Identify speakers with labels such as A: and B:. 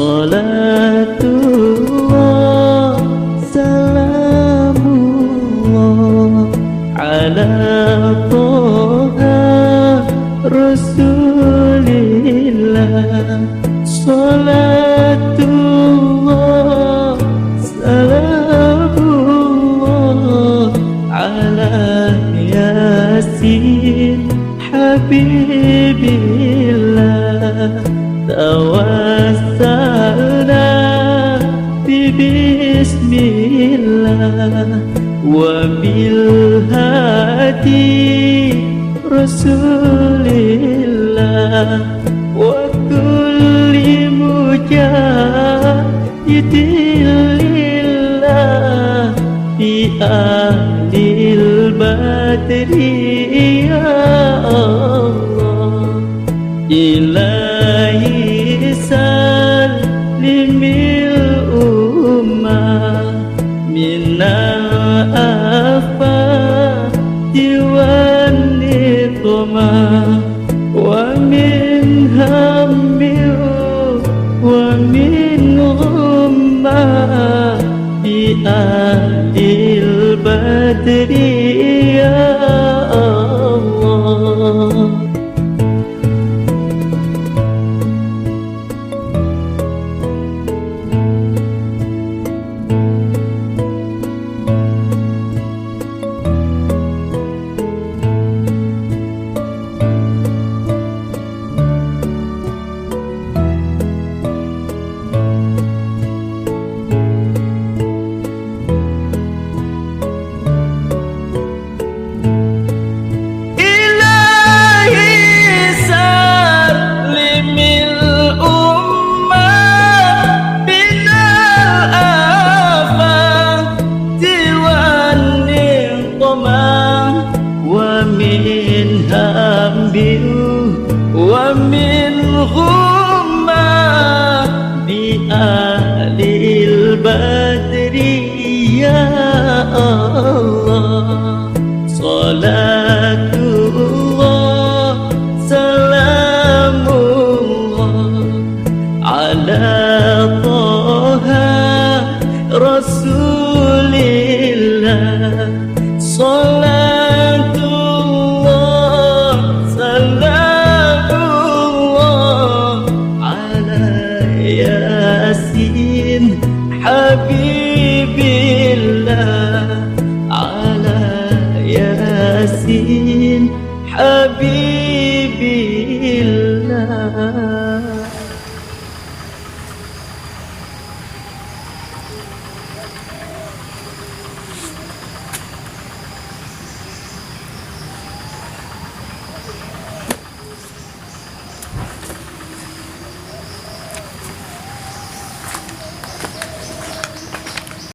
A: Salatullah salamullah ala Toha Rasulillah. Salatullah salamullah ala Yasin Habibillah. Tawassalna bismillah wa bil hadi Rasulillah wa kulli mujahidillah fi ahlil badri ya Allah. Ilahi salimil ummah minal afati wan niqmah wa min hammin wa min ghammah bi ahlil badri ya Allah. Wa min ghummah bi ahlil badri ya Allah. Salatullah salamullah ala Toha Rasulillah. Salatullah salamullah ala Yasin Habibillah, ala Yasin Habibillah.